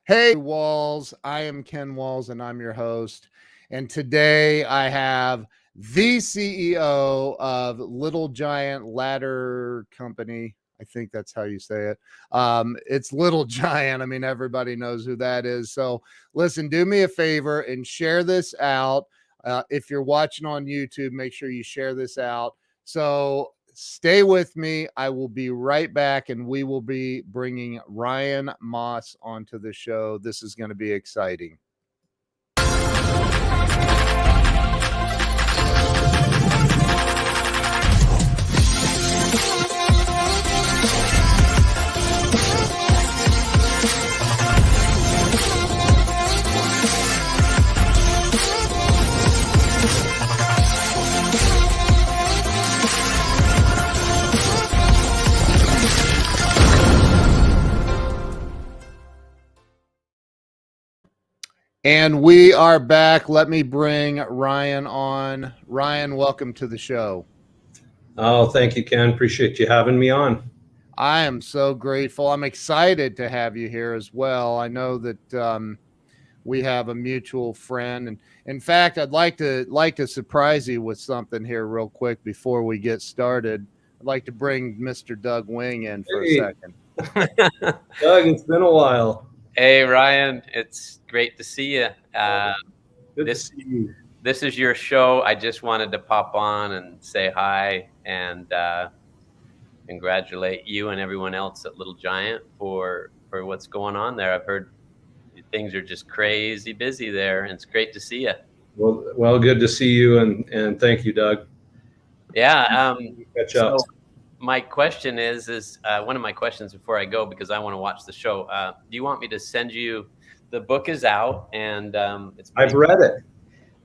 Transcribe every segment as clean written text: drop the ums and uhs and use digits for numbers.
Hey, Walls. I am Ken Walls, and I'm your host. And today I have the CEO of Little Giant Ladder Company. I think that's how you say it. It's Little Giant. I mean, everybody knows who that is. So listen, do me a favor and share this out. If you're watching on YouTube, make sure you share this out. So stay with me. I will be right back, and we will be bringing Ryan Moss onto the show. This is going to be exciting. And we are back. Let me bring Ryan on. Ryan, welcome to the show. Oh, thank you, Ken. Appreciate you having me on. I am so grateful. I'm excited to have you here as well. I know that we have a mutual friend, and in fact, I'd like to surprise you with something here real quick before we get started. I'd like to bring Mr. Doug Wing in for a second. Doug, it's been a while. Hey, Ryan, it's great to see you. Good to see you. This is your show. I just wanted to pop on and say hi and congratulate you and everyone else at Little Giant for what's going on there. I've heard things are just crazy busy there, and it's great to see you. Well, good to see you, and thank you, Doug. Yeah. Catch up. So my question is one of my questions before I go, because I want to watch the show. Do you want me to send you? The book is out, and I've read it.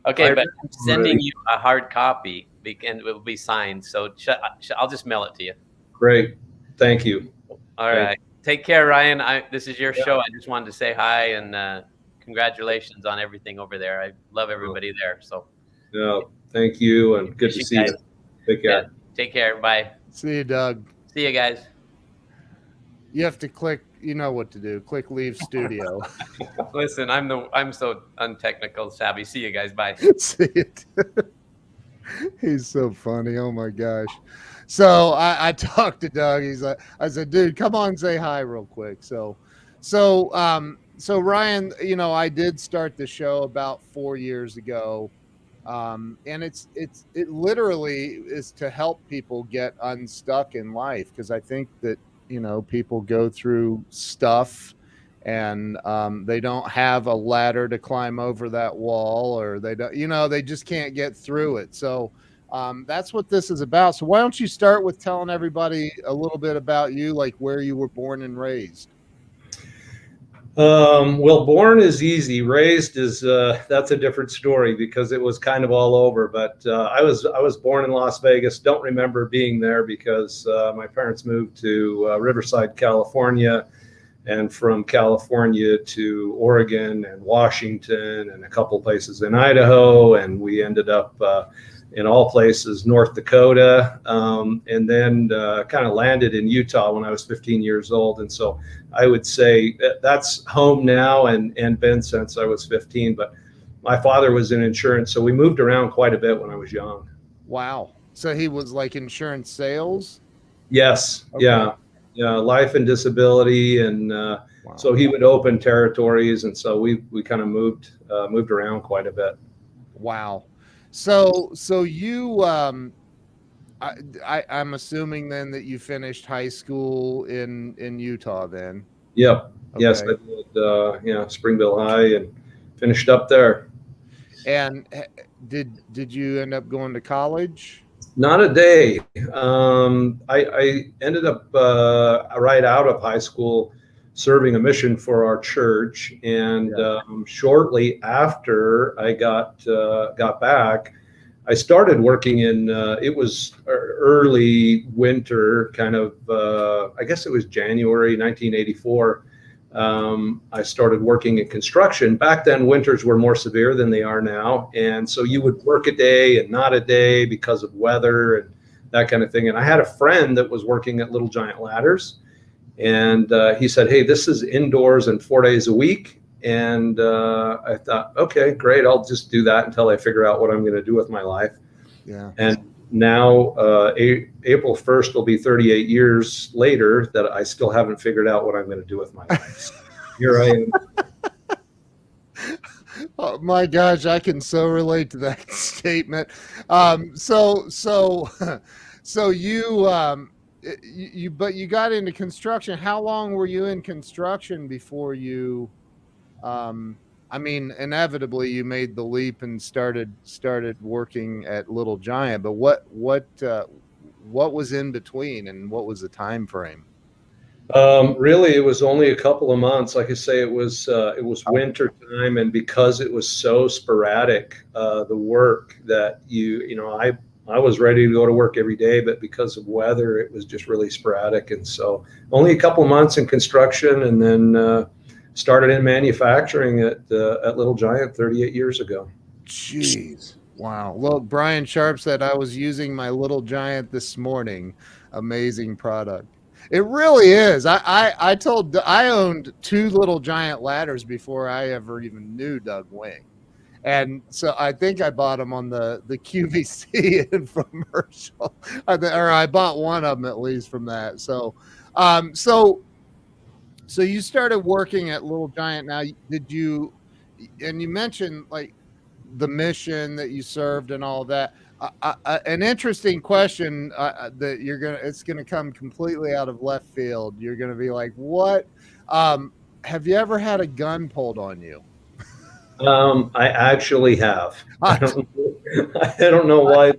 Okay, but I'm sending you a hard copy, and it will be signed. So I'll just mail it to you. Great, thank you. All right, take care, Ryan. This is your show. I just wanted to say hi and congratulations on everything over there. I love everybody there. So thank you, and good to see you. Take care. Yeah, take care. Bye. See you, Doug. See you guys. You have to click. You know what to do. Click leave studio. Listen, I'm so untechnical savvy. See you guys. Bye. See it. He's so funny. Oh my gosh. So I talked to Doug. I said, dude, come on, say hi real quick. So Ryan, I did start the show about 4 years ago. And it literally is to help people get unstuck in life, because I think that people go through stuff and they don't have a ladder to climb over that wall, or they don't, they just can't get through it. So that's what this is about. So why don't you start with telling everybody a little bit about you, like where you were born and raised? Well, born is easy. Raised is that's a different story, because it was kind of all over. But I was born in Las Vegas. Don't remember being there because my parents moved to Riverside, California, and from California to Oregon and Washington and a couple places in Idaho, and we ended up in all places North Dakota, and then kind of landed in Utah when I was 15 years old. And so I would say that's home now and been since I was 15. But my father was in insurance, so we moved around quite a bit when I was young. Wow. So he was like insurance sales? Yes. Okay. Yeah. Life and disability. And wow. So he would open territories. And so we kind of moved around quite a bit. Wow. So you, I'm assuming then that you finished high school in Utah then? Yep. Okay. Yes, I did. Springville High, and finished up there. And did you end up going to college? Not a day. I ended up right out of high school serving a mission for our church, and shortly after I got back, I started working in it was early winter, kind of I guess it was January 1984. I started working in construction. Back then, winters were more severe than they are now, and so you would work a day and not a day because of weather and that kind of thing. And I had a friend that was working at Little Giant Ladders, And he said, "Hey, this is indoors and 4 days a week." And I thought, okay, great. I'll just do that until I figure out what I'm going to do with my life. Yeah. And now April 1st will be 38 years later that I still haven't figured out what I'm going to do with my life. So here I am. Oh my gosh, I can so relate to that statement. So you got into construction. How long were you in construction before you, I mean, inevitably you made the leap and started working at Little Giant, but what was in between, and what was the time frame? Really, it was only a couple of months. Like I say, it was winter time, and because it was so sporadic, the work that I was ready to go to work every day, but because of weather, it was just really sporadic. And so only a couple of months in construction, and then started in manufacturing at Little Giant 38 years ago. Jeez. Wow. Well, Brian Sharp said I was using my Little Giant this morning. Amazing product. It really is. I owned 2 Little Giant ladders before I ever even knew Doug Wing. And so I think I bought them on the QVC infomercial, or I bought one of them at least from that. So you started working at Little Giant. Now, did you, and you mentioned like the mission that you served and all that. An interesting question that it's gonna come completely out of left field. You're gonna be like, what? Have you ever had a gun pulled on you? I actually have. I don't know why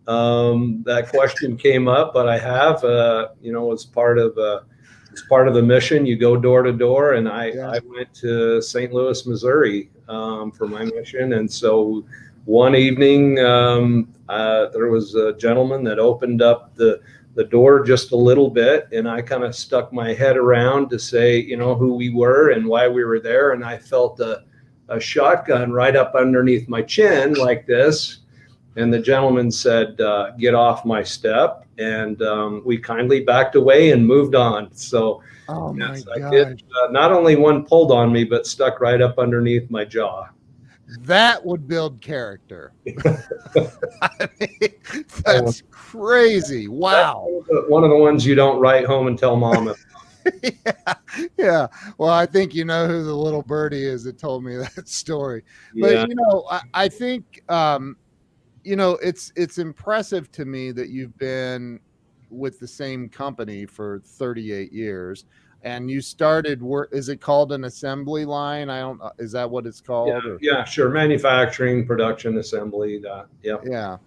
that question came up, but I have. As part of the mission, you go door to door, and I went to St. Louis, Missouri, for my mission. And so one evening, there was a gentleman that opened up the door just a little bit, and I kind of stuck my head around to say, who we were and why we were there. And I felt a shotgun right up underneath my chin like this. And the gentleman said, "Get off my step." And we kindly backed away and moved on. So oh my yes, gosh. I did, not only one pulled on me, but stuck right up underneath my jaw. That would build character. I mean, that's crazy. Wow. That's one of the ones you don't write home and tell mom about. Yeah. Well, I think you know who the little birdie is that told me that story. Yeah. But I think it's impressive to me that you've been with the same company for 38 years. And you started work. Is it called an assembly line? I don't. Is that what it's called? Yeah, sure. Manufacturing, production, assembly. Yeah.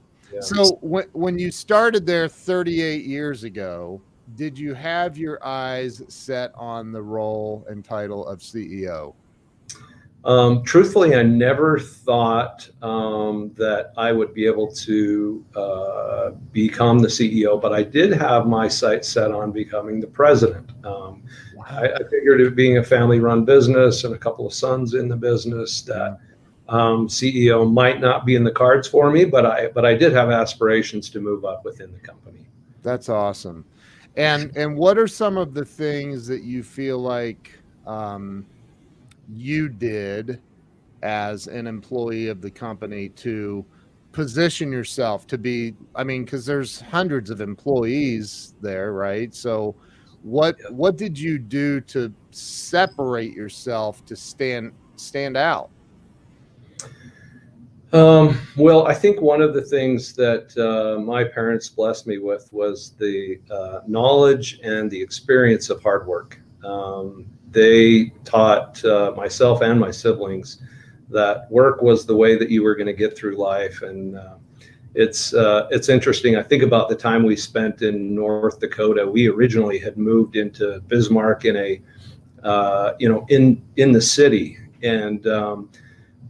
So when you started there 38 years ago, did you have your eyes set on the role and title of CEO? Truthfully, I never thought that I would be able to become the CEO, but I did have my sights set on becoming the president. Wow. I figured it being a family-run business and a couple of sons in the business that CEO might not be in the cards for me, but I did have aspirations to move up within the company. That's awesome. And what are some of the things that you feel like you did as an employee of the company to position yourself to be, because there's hundreds of employees there, right? So what did you do to separate yourself to stand out? Well, I think one of the things that my parents blessed me with was the knowledge and the experience of hard work. They taught myself and my siblings that work was the way that you were going to get through life. And it's interesting. I think about the time we spent in North Dakota. We originally had moved into Bismarck in in the city, and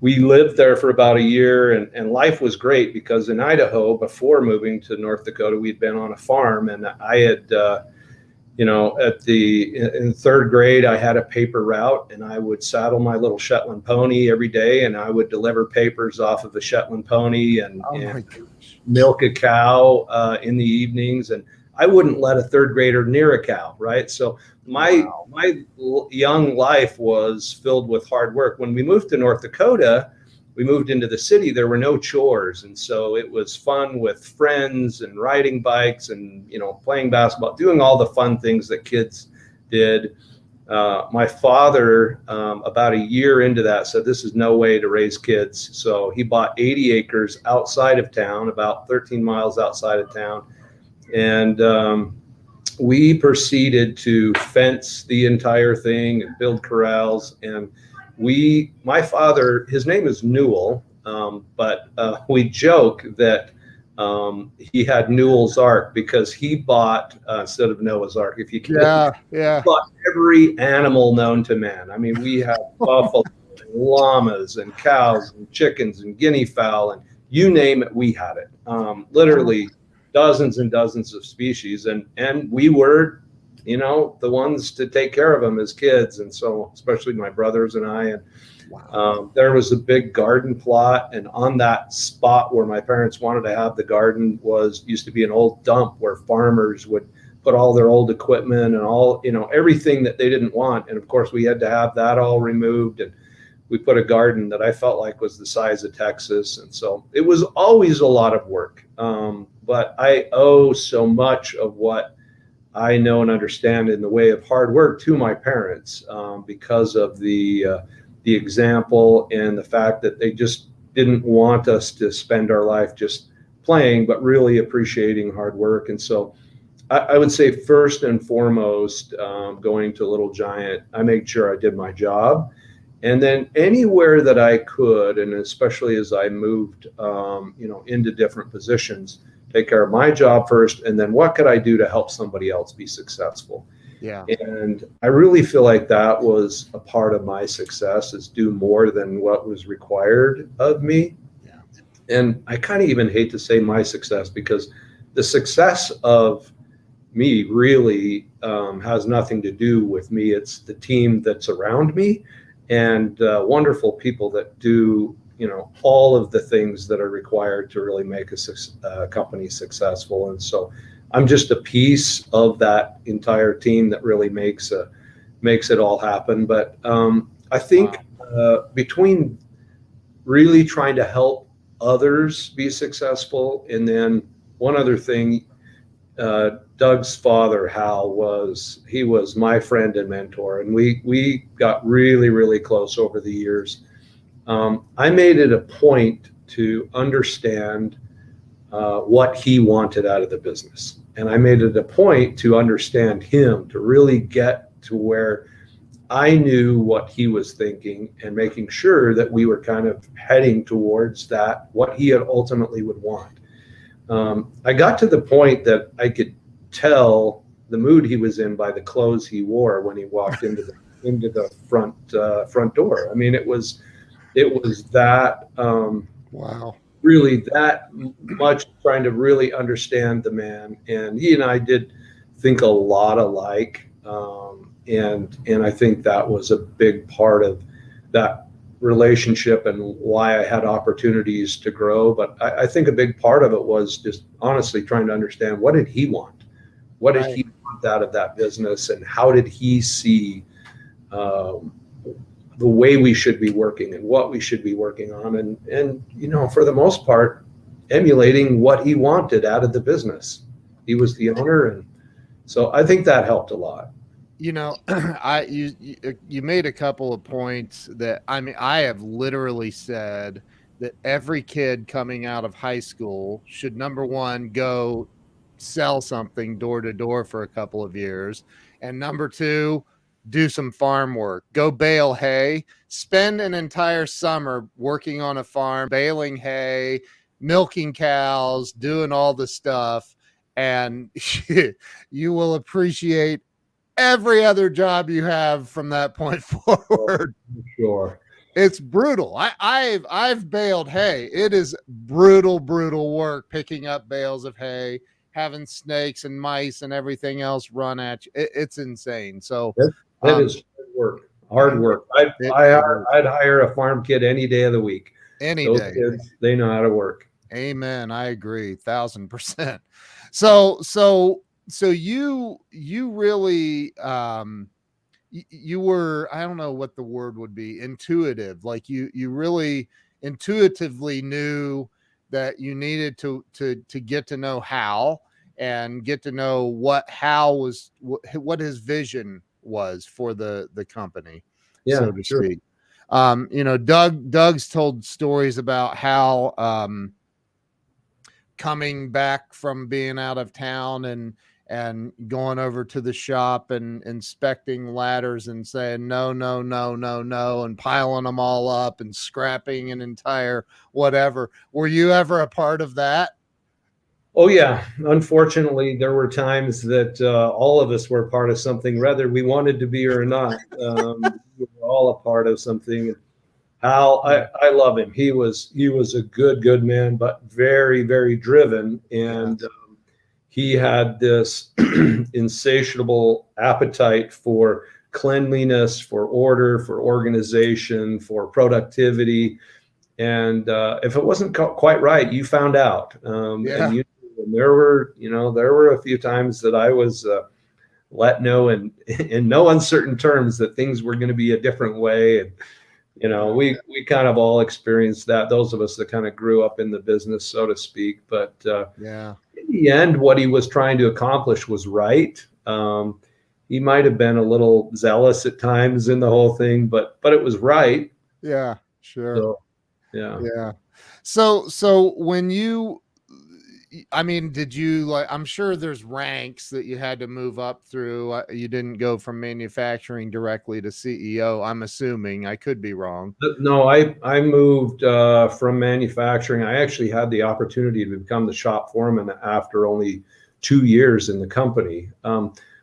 we lived there for about a year, and life was great because in Idaho, before moving to North Dakota, we'd been on a farm, and I had, in third grade, I had a paper route, and I would saddle my little Shetland pony every day, and I would deliver papers off of the Shetland pony and milk a cow in the evenings. And I wouldn't let a third grader near a cow, right? So my young life was filled with hard work. When we moved to North Dakota, we moved into the city, there were no chores. And so it was fun with friends and riding bikes and, playing basketball, doing all the fun things that kids did. My father, about a year into that, said, this is no way to raise kids. So he bought 80 acres outside of town, about 13 miles outside of town. And we proceeded to fence the entire thing and build corrals. And my father, his name is Newell, but we joke that he had Newell's Ark because he bought, instead of Noah's Ark, if you can, he bought every animal known to man. I mean, we have buffalo and llamas and cows and chickens and guinea fowl, and you name it, we had it. Literally dozens and dozens of species. And we were, the ones to take care of them as kids. And so, especially my brothers and I, and there was a big garden plot, and on that spot where my parents wanted to have the garden used to be an old dump where farmers would put all their old equipment and all, everything that they didn't want. And of course we had to have that all removed, and we put a garden that I felt like was the size of Texas. And so it was always a lot of work. But I owe so much of what I know and understand in the way of hard work to my parents, because of the example and the fact that they just didn't want us to spend our life just playing, but really appreciating hard work. And so I would say first and foremost, going to Little Giant, I made sure I did my job. And then anywhere that I could, and especially as I moved, into different positions, take care of my job first, and then what could I do to help somebody else be successful? Yeah. And I really feel like that was a part of my success, is do more than what was required of me. Yeah. And I kind of even hate to say my success, because the success of me really has nothing to do with me. It's the team that's around me, and wonderful people that do, all of the things that are required to really make a company successful. And so I'm just a piece of that entire team that really makes it all happen. But I think between really trying to help others be successful, and then one other thing, Doug's father, Hal, was my friend and mentor, and we got really, really close over the years. I made it a point to understand what he wanted out of the business. And I made it a point to understand him, to really get to where I knew what he was thinking, and making sure that we were kind of heading towards that, what he had ultimately would want. I got to the point that I could tell the mood he was in by the clothes he wore when he walked into the front door. I mean, it was that wow. Really that much trying to really understand the man. And he and I did think a lot alike. And I think that was a big part of that relationship and why I had opportunities to grow. But I think a big part of it was just honestly trying to understand, what did he want? What did he want out of that business? And how did he see the way we should be working and what we should be working on? And for the most part, emulating what he wanted out of the business. He was the owner. And so I think that helped a lot. You made a couple of points that, I have literally said that every kid coming out of high school should, number one, go sell something door to door for a couple of years. And number two, do some farm work, go bale hay, spend an entire summer working on a farm, baling hay, milking cows, doing all the stuff. And you will appreciate every other job you have from that point forward. Sure. It's brutal. I've baled hay. It is brutal work, picking up bales of hay, having snakes and mice and everything else run at you. It's insane. So it is hard work. I'd hire a farm kid any day of the week. Those kids, they know how to work. Amen. I agree 1,000%. So so you really you were, I don't know what the word would be, intuitive. Like you really intuitively knew that you needed to get to know Hal and get to know what Hal was, what his vision was for the company, Yeah, so to sure. speak. You know, Doug's told stories about how coming back from being out of town and going over to the shop and inspecting ladders and saying no, no, no, no, no, and piling them all up and scrapping an entire whatever. Were you ever a part of that? Oh yeah. Unfortunately, there were times that all of us were part of something, whether we wanted to be or not. We were all a part of something. Hal, I love him. He was a good man, but very, very driven. And he had this insatiable appetite for cleanliness, for order, for organization, for productivity. And if it wasn't quite right, you found out. And there were a few times that I was let know in no uncertain terms that things were going to be a different way. And we kind of all experienced that. Those of us that kind of grew up in the business, so to speak. But in the end, what he was trying to accomplish was right. He might have been a little zealous at times in the whole thing, but it was right. Yeah, sure. So, yeah. So when you, I mean, did you, like, I'm sure there's ranks that you had to move up through. You didn't go from manufacturing directly to CEO. I'm assuming. I could be wrong. No, I moved from manufacturing. I actually had the opportunity to become the shop foreman after only 2 years in the company,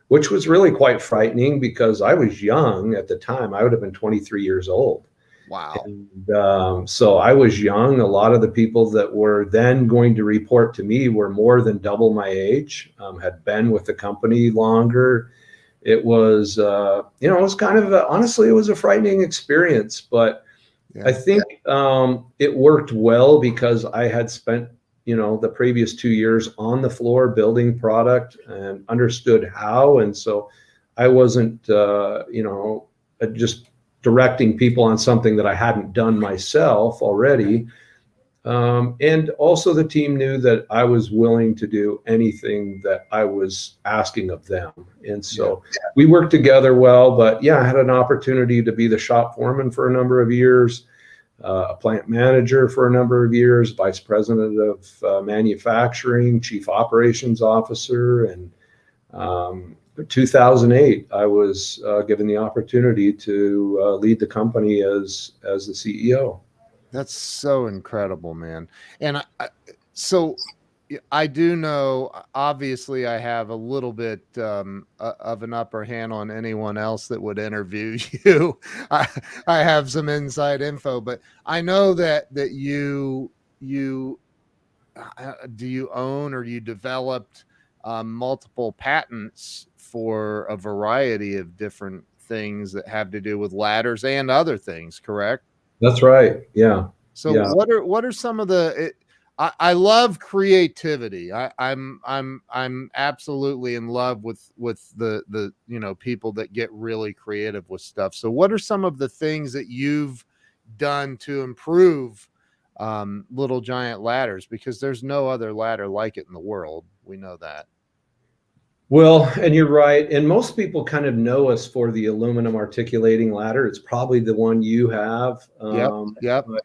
which was really quite frightening because I was young at the time. I would have been 23 years old. Wow. And so I was young. A lot of the people that were then going to report to me were more than double my age, had been with the company longer. It was, it was kind of, honestly, it was a frightening experience, but I think it worked well because I had spent, the previous 2 years on the floor building product and understood how. And so I wasn't, just directing people on something that I hadn't done myself already. And also the team knew that I was willing to do anything that I was asking of them. And so we worked together well, but I had an opportunity to be the shop foreman for a number of years, a plant manager for a number of years, vice president of manufacturing, chief operations officer. And 2008, I was given the opportunity to lead the company as the CEO. That's so incredible, man. And so I do know, obviously I have a little bit of an upper hand on anyone else that would interview you. I have some inside info, but I know that you do you own or you developed multiple patents for a variety of different things that have to do with ladders and other things, correct? That's right. Yeah. So what are some of the, I love creativity. I'm absolutely in love with the people that get really creative with stuff. So what are some of the things that you've done to improve Little Giant ladders? Because there's no other ladder like it in the world. We know that. Well, and you're right. And most people kind of know us for the aluminum articulating ladder. It's probably the one you have. Yep. But,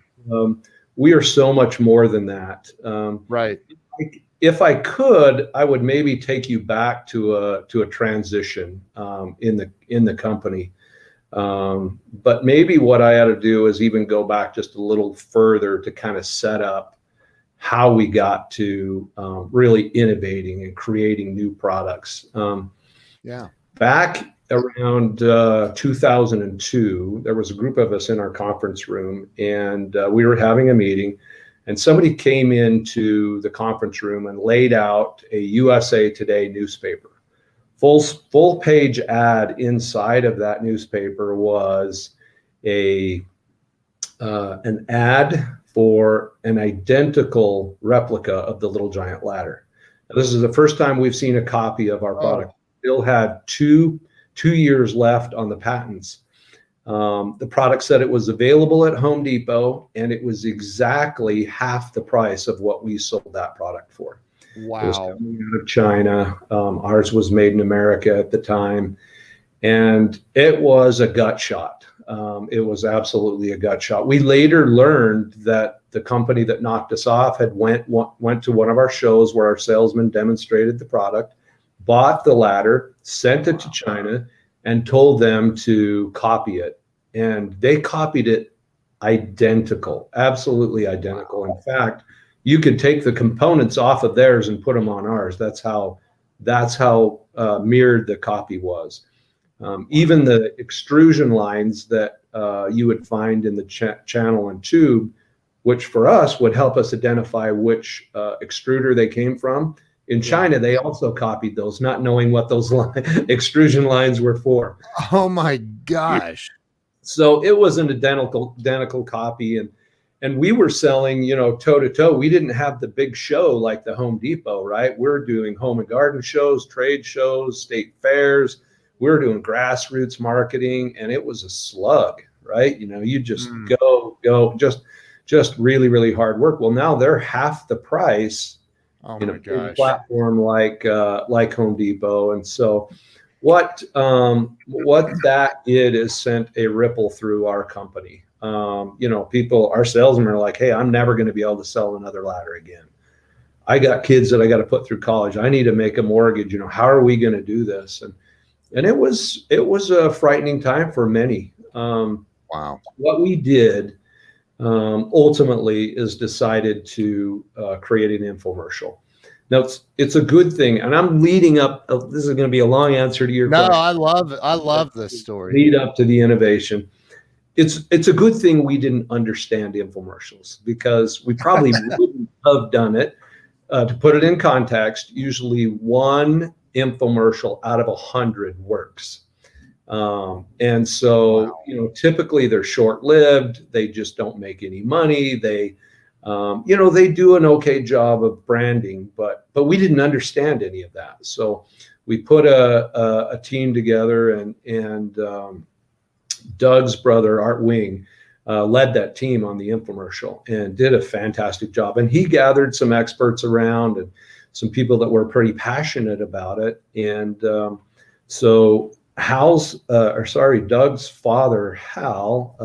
we are so much more than that. Right. If I could, I would maybe take you back to a transition in the company. But maybe what I ought to do is even go back just a little further to kind of set up how we got to really innovating and creating new products. Back around 2002, there was a group of us in our conference room, and we were having a meeting, and somebody came into the conference room and laid out a USA Today newspaper. Full page ad inside of that newspaper was an ad for an identical replica of the Little Giant ladder. This is the first time we've seen a copy of our product. Oh. Still had two years left on the patents. The product said it was available at Home Depot, and it was exactly half the price of what we sold that product for. Wow. It was coming out of China. Ours was made in America at the time, and it was a gut shot. It was absolutely a gut shot. We later learned that the company that knocked us off had went to one of our shows where our salesman demonstrated the product, bought the ladder, sent it to China, and told them to copy it. And they copied it identical, absolutely identical. In fact, you could take the components off of theirs and put them on ours. That's how mirrored the copy was. Even the extrusion lines that you would find in the channel and tube, which for us would help us identify which extruder they came from. In China, they also copied those, not knowing what those extrusion lines were for. Oh my gosh. So it was an identical copy. And we were selling, toe to toe. We didn't have the big show like the Home Depot, right? We're doing home and garden shows, trade shows, state fairs. We're doing grassroots marketing, and it was a slug, right? You just go, just really, really hard work. Well, now they're half the price. Oh my gosh. Platform like Home Depot. And so what that did is sent a ripple through our company. People, our salesmen are like, hey, I'm never going to be able to sell another ladder again. I got kids that I got to put through college. I need to make a mortgage. How are we going to do this? And it was a frightening time for many. Wow. What we did ultimately is decided to create an infomercial. Now it's a good thing, and I'm leading up. This is going to be a long answer to your question. I love this story. Lead up to the innovation. It's a good thing we didn't understand infomercials, because we probably wouldn't have done it. To put it in context, usually one infomercial out of 100 works. And so, typically they're short-lived. They just don't make any money. They do an okay job of branding, but we didn't understand any of that. So we put a team together, and Doug's brother, Art Wing, led that team on the infomercial and did a fantastic job. And he gathered some experts around and some people that were pretty passionate about it. And so Doug's father, Hal,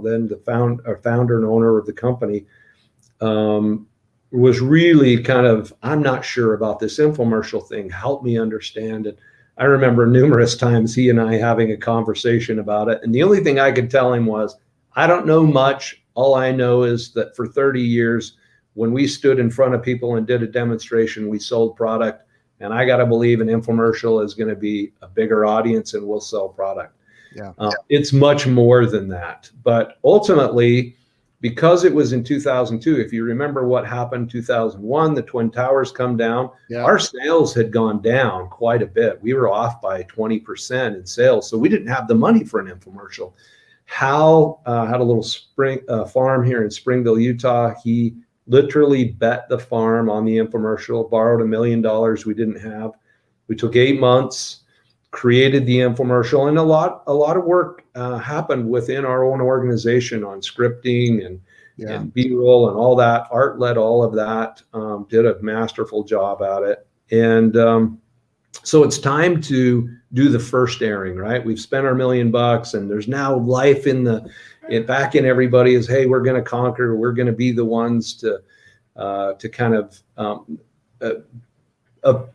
then the founder and owner of the company, was really kind of, I'm not sure about this infomercial thing. Help me understand it. I remember numerous times he and I having a conversation about it. And the only thing I could tell him was, I don't know much. All I know is that for 30 years, when we stood in front of people and did a demonstration, we sold product. And I got to believe an infomercial is going to be a bigger audience and we'll sell product. Yeah. It's much more than that. But ultimately, because it was in 2002, if you remember what happened in 2001, the Twin Towers come down. Yeah. Our sales had gone down quite a bit. We were off by 20% in sales. So we didn't have the money for an infomercial. Hal had a little farm here in Springville, Utah. He literally bet the farm on the infomercial, borrowed $1 million we didn't have. We took 8 months, created the infomercial, and a lot of work happened within our own organization on scripting and B-roll and all that. Art led all of that, did a masterful job at it. And so it's time to do the first airing, right? We've spent our $1 million, and there's now life back in everybody is, hey, we're going to conquer. We're going to be the ones to kind of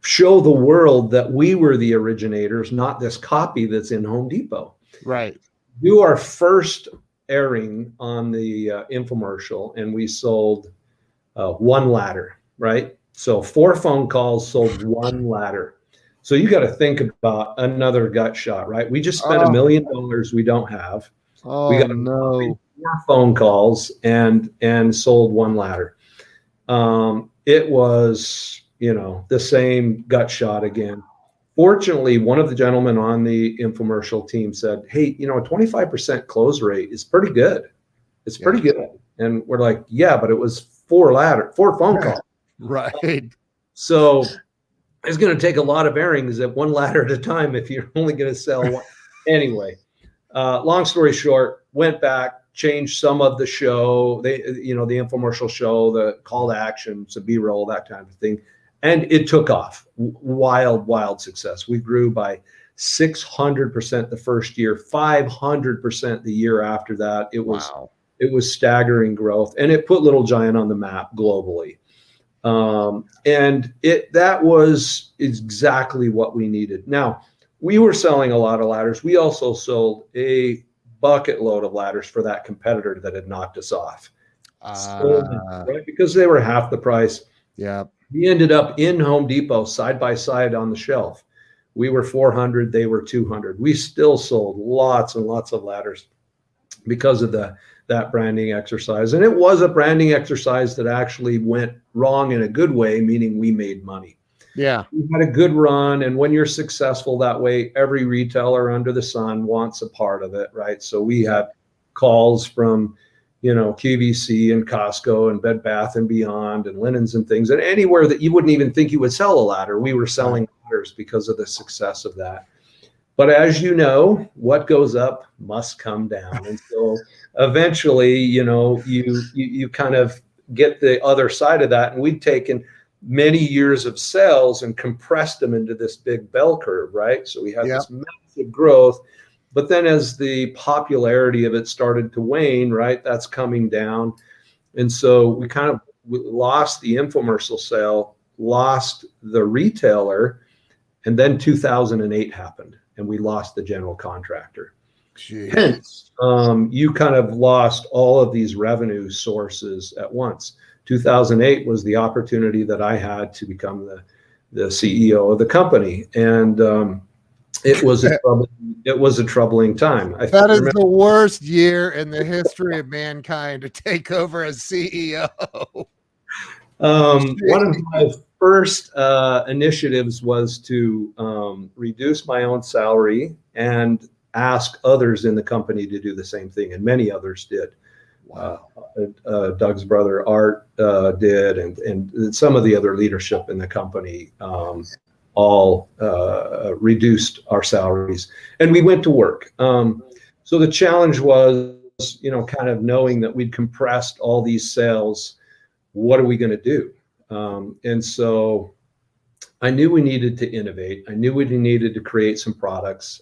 show the world that we were the originators, not this copy that's in Home Depot. Right. Do our first airing on the infomercial, and we sold one ladder, right? So 4 phone calls, sold one ladder. So you got to think about another gut shot, right? We just spent $1 million we don't have. We got 4 phone calls and sold one ladder. It was, the same gut shot again. Fortunately, one of the gentlemen on the infomercial team said, hey, a 25% close rate is pretty good. It's pretty good. And we're like, yeah, but it was 4 phone calls. Right. So it's going to take a lot of airings at one ladder at a time if you're only going to sell one. Anyway, long story short, went back, changed some of the show, the infomercial show, the call to action, some B-roll, that kind of thing. And it took off. Wild success. We grew by 600% the first year, 500% the year after that. It was staggering growth, and it put Little Giant on the map globally. And that was exactly what we needed. Now, we were selling a lot of ladders. We also sold a bucket load of ladders for that competitor that had knocked us off, right? Because they were half the price. Yeah. We ended up in Home Depot side by side on the shelf. We were 400, they were 200. We still sold lots and lots of ladders because of that branding exercise. And it was a branding exercise that actually went wrong in a good way, meaning we made money. Yeah. We had a good run. And when you're successful that way, every retailer under the sun wants a part of it, right? So we had calls from, QVC and Costco and Bed Bath and Beyond and Linens and things, and anywhere that you wouldn't even think you would sell a ladder, we were selling ladders because of the success of that. But as you know, what goes up must come down. And so eventually, you kind of get the other side of that. And we'd taken many years of sales and compressed them into this big bell curve, right? So we had this massive growth. But then as the popularity of it started to wane, right, that's coming down. And so we kind of lost the infomercial sale, lost the retailer, and then 2008 happened, and we lost the general contractor. Jeez. Hence, you kind of lost all of these revenue sources at once. 2008 was the opportunity that I had to become the CEO of the company, and it was a troubling time. That is the worst year in the history of mankind to take over as CEO. One of my first initiatives was to reduce my own salary and ask others in the company to do the same thing, and many others did. Wow. Doug's brother Art did, and some of the other leadership in the company all reduced our salaries, and we went to work. So the challenge was, kind of knowing that we'd compressed all these sales. What are we going to do? And so I knew we needed to innovate. I knew we needed to create some products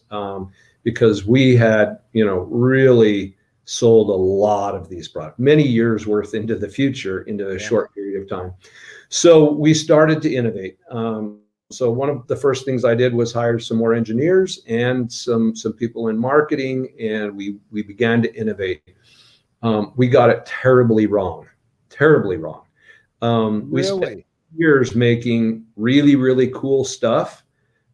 because we had, really sold a lot of these products, many years worth into the future, into a short period of time. So we started to innovate. So one of the first things I did was hire some more engineers and some people in marketing, and we began to innovate. We got it terribly wrong. We spent years making really, really cool stuff,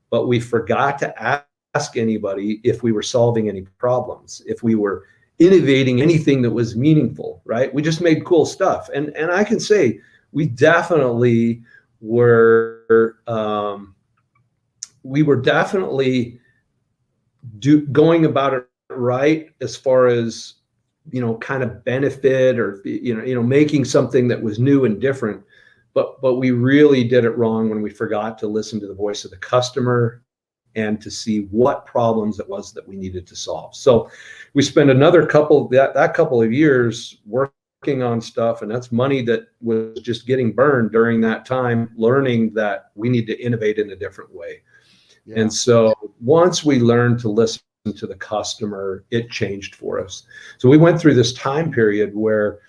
but we forgot to ask anybody if we were solving any problems, if we were innovating anything that was meaningful, right? We just made cool stuff. And I can say we definitely were definitely going about it right as far as kind of benefit or making something that was new and different, but we really did it wrong when we forgot to listen to the voice of the customer and to see what problems it was that we needed to solve. So we spent another couple of years working on stuff, and that's money that was just getting burned during that time, learning that we need to innovate in a different way. Yeah. And so once we learned to listen to the customer, it changed for us. So we went through this time period where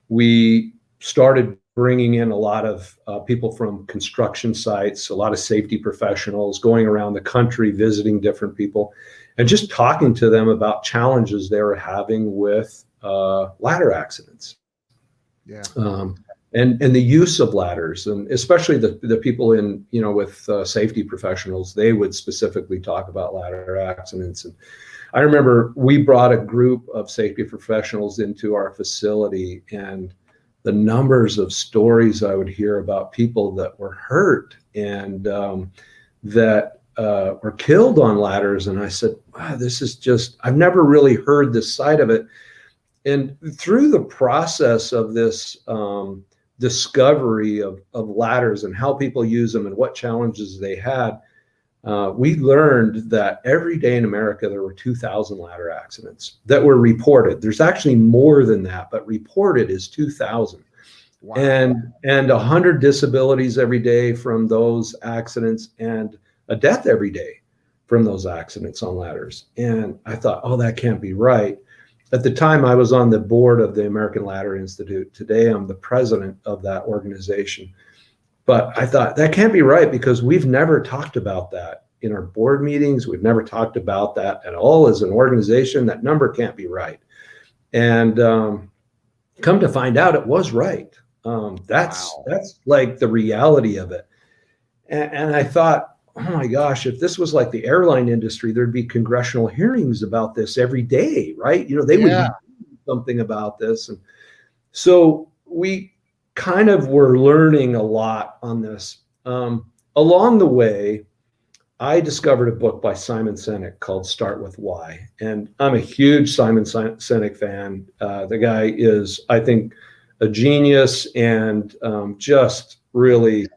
we started bringing in a lot of people from construction sites, a lot of safety professionals, going around the country, visiting different people, and just talking to them about challenges they were having with ladder accidents. Yeah. And the use of ladders, and especially the people in, with safety professionals, they would specifically talk about ladder accidents. And I remember we brought a group of safety professionals into our facility, and the numbers of stories I would hear about people that were hurt and that were killed on ladders. And I said, wow, this is just, I've never really heard this side of it. And through the process of this discovery of ladders and how people use them and what challenges they had, we learned that every day in America, there were 2,000 ladder accidents that were reported. There's actually more than that, but reported is 2,000. Wow. And 100 disabilities every day from those accidents, and a death every day from those accidents on ladders. And I thought, oh, that can't be right. At the time, I was on the board of the American Ladder Institute. Today, I'm the president of that organization. But I thought that can't be right, because we've never talked about that in our board meetings. We've never talked about that at all as an organization. That number can't be right. And come to find out, it was right. That's like the reality of it. And I thought, oh my gosh, if this was like the airline industry, there'd be congressional hearings about this every day, right? They would be doing something about this. And so we kind of were learning a lot on this. Along the way, I discovered a book by Simon Sinek called Start With Why. And I'm a huge Simon Sinek fan. The guy is, I think, a genius, and just really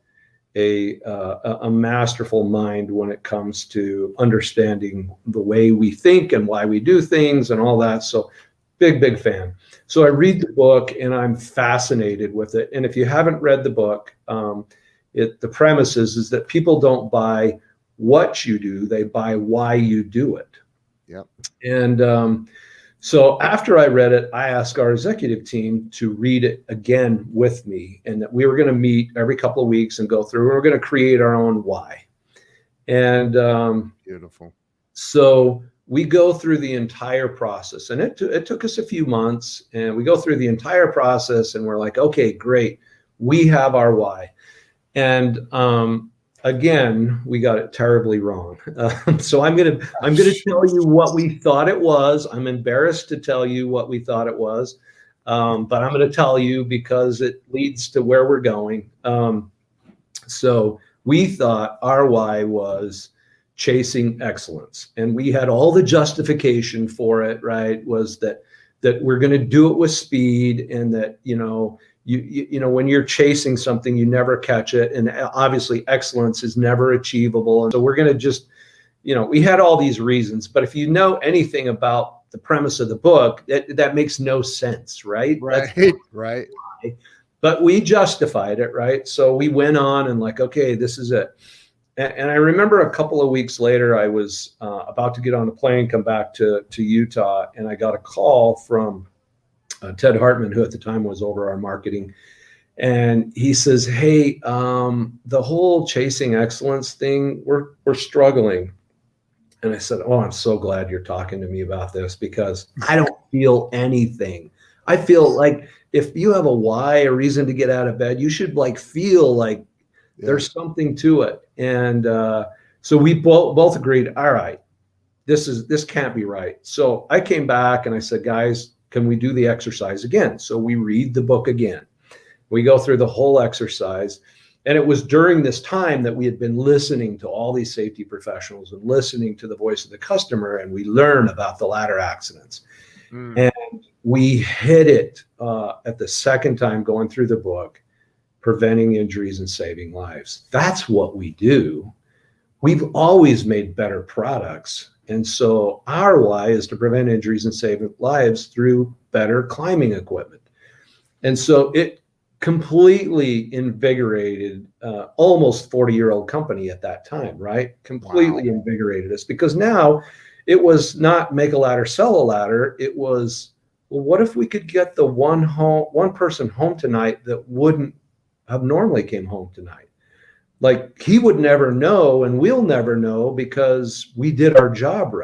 a masterful mind when it comes to understanding the way we think and why we do things and all that. So big fan. So I read the book and I'm fascinated with it. And if you haven't read the book, the premise is that people don't buy what you do, they buy why you do it. Yep. And so after I read it, I asked our executive team to read it again with me, and that we were going to meet every couple of weeks and go through, and we're going to create our own why. And beautiful. So we go through the entire process, and it took us a few months, and we go through the entire process, and we're like, okay, great. We have our why. And again, we got it terribly wrong. So I'm gonna tell you what we thought it was. I'm embarrassed to tell you what we thought it was, but I'm going to tell you because it leads to where we're going. So we thought our why was chasing excellence, and we had all the justification for it. Right? Was that we're going to do it with speed, and that you know when you're chasing something, you never catch it. And obviously excellence is never achievable. And so we're going to just, we had all these reasons, but if you know anything about the premise of the book, that makes no sense, right? Right. But we justified it, right? So we went on and like, okay, this is it. And I remember a couple of weeks later, I was about to get on a plane, come back to Utah, and I got a call from Ted Hartman, who at the time was over our marketing. And he says, hey, the whole chasing excellence thing, we're struggling. And I said, oh, I'm so glad you're talking to me about this, because I don't feel anything. I feel like if you have a why, a reason to get out of bed, you should feel like there's something to it. And so we both agreed, all right, this can't be right. So I came back and I said, guys, can we do the exercise again? So we read the book again. We go through the whole exercise. And it was during this time that we had been listening to all these safety professionals and listening to the voice of the customer, and we learn about the ladder accidents. And we hit it at the second time going through the book, preventing injuries and saving lives. That's what we do. We've always made better products. And so our why is to prevent injuries and save lives through better climbing equipment. And so it completely invigorated almost 40-year-old company at that time, right? Completely invigorated us, because now it was not make a ladder, sell a ladder. It was, well, what if we could get the one person home tonight that wouldn't have normally came home tonight? Like, he would never know, and we'll never know, because we did our job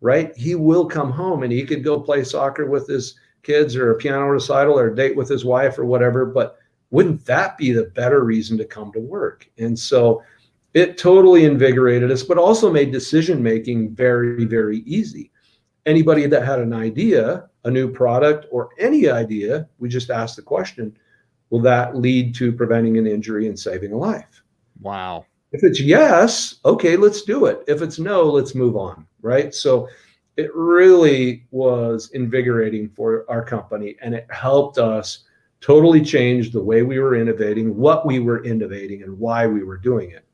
right? He will come home and he could go play soccer with his kids, or a piano recital, or a date with his wife, or whatever. But wouldn't that be the better reason to come to work? And so it totally invigorated us, but also made decision-making very, very easy. Anybody that had an idea, a new product, or any idea, we just asked the question, will that lead to preventing an injury and saving a life? Wow. If it's yes, okay, let's do it. If it's no, let's move on, right? So it really was invigorating for our company, and it helped us totally changed the way we were innovating, what we were innovating, and why we were doing it.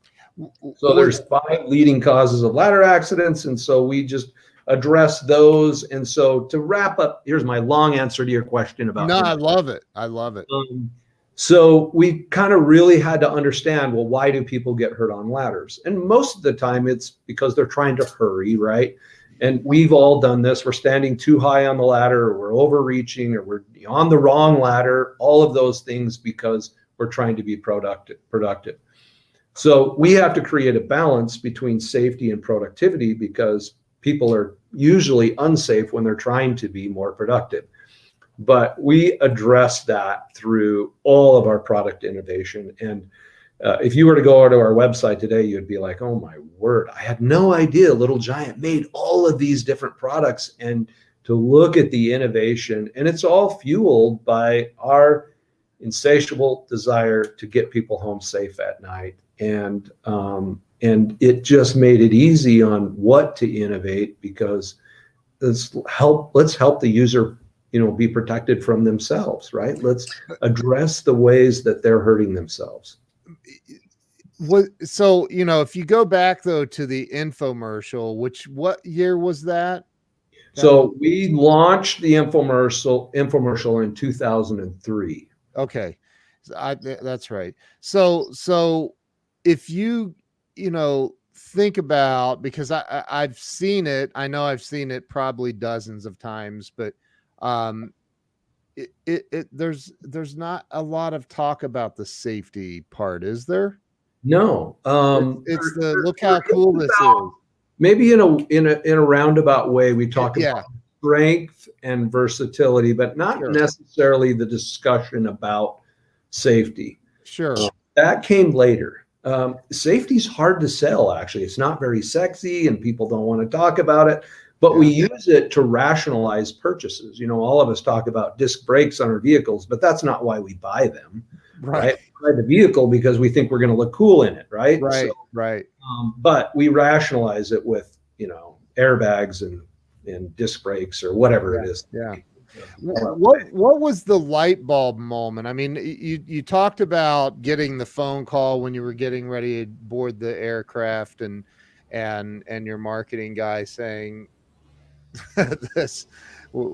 So there's 5 leading causes of ladder accidents, and so we just address those. And so to wrap up, here's my long answer to your question about. No, I love it. I love it. So we kind of really had to understand, well, why do people get hurt on ladders? And most of the time it's because they're trying to hurry, right? And we've all done this. We're standing too high on the ladder, or we're overreaching, or we're on the wrong ladder, all of those things because we're trying to be productive. So we have to create a balance between safety and productivity, because people are usually unsafe when they're trying to be more productive. But we address that through all of our product innovation. And if you were to go to our website today, you'd be like, oh my word, I had no idea Little Giant made all of these different products. And to look at the innovation, and it's all fueled by our insatiable desire to get people home safe at night. And it just made it easy on what to innovate, because let's help the user, be protected from themselves, right? Let's address the ways that they're hurting themselves. So, if you go back though to the infomercial, what year was that? So we launched the infomercial in 2003. Okay. That's right. So if you think about, because I've seen it, I know I've seen it probably dozens of times, but there's not a lot of talk about the safety part, is there? No. It's the look how cool this is. Maybe in a roundabout way, we talk about strength and versatility, but not necessarily the discussion about safety. Sure. That came later. Safety's hard to sell, actually. It's not very sexy and people don't want to talk about it, but we use it to rationalize purchases. All of us talk about disc brakes on our vehicles, but that's not why we buy them, right? We buy the vehicle because we think we're going to look cool in it, right? Right. But we rationalize it with, airbags and disc brakes or whatever it is. Yeah. What was the light bulb moment? I mean, you talked about getting the phone call when you were getting ready to board the aircraft, and your marketing guy saying this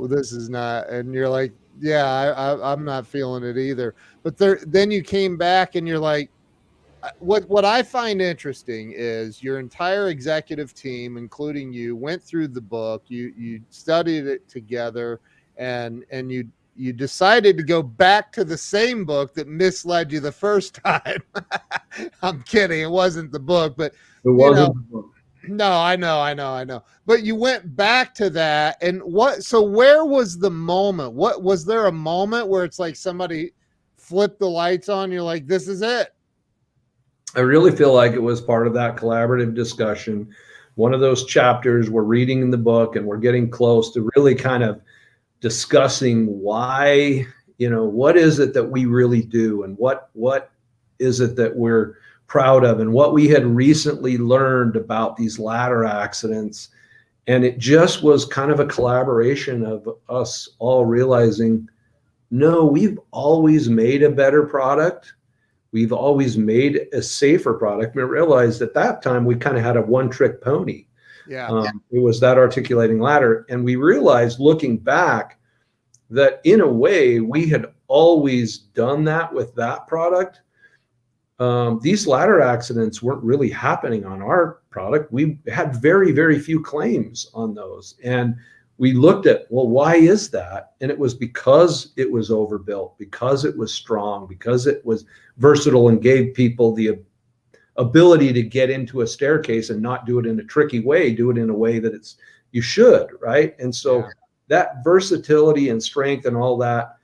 is not, and you're like, I'm not feeling it either. But then you came back and you're like, what I find interesting is your entire executive team, including you, went through the book, you studied it together, and you decided to go back to the same book that misled you the first time. I'm kidding. It wasn't the book, but it wasn't the book. No, I know. But you went back to that, and so where was the moment? What was there a moment where it's like somebody flipped the lights on? You're like, this is it. I really feel like it was part of that collaborative discussion. One of those chapters we're reading in the book, and we're getting close to really kind of discussing why, what is it that we really do, and what is it that we're proud of, and what we had recently learned about these ladder accidents. And it just was kind of a collaboration of us all realizing, no, we've always made a better product. We've always made a safer product. We realized at that time we kind of had a one-trick pony. It was that articulating ladder. And we realized, looking back, that in a way we had always done that with that product. These ladder accidents weren't really happening on our product. We had very, very few claims on those. And we looked at, well, why is that? And it was because it was overbuilt, because it was strong, because it was versatile and gave people the ability to get into a staircase and not do it in a tricky way, do it in a way that you should, right? And so that versatility and strength and all that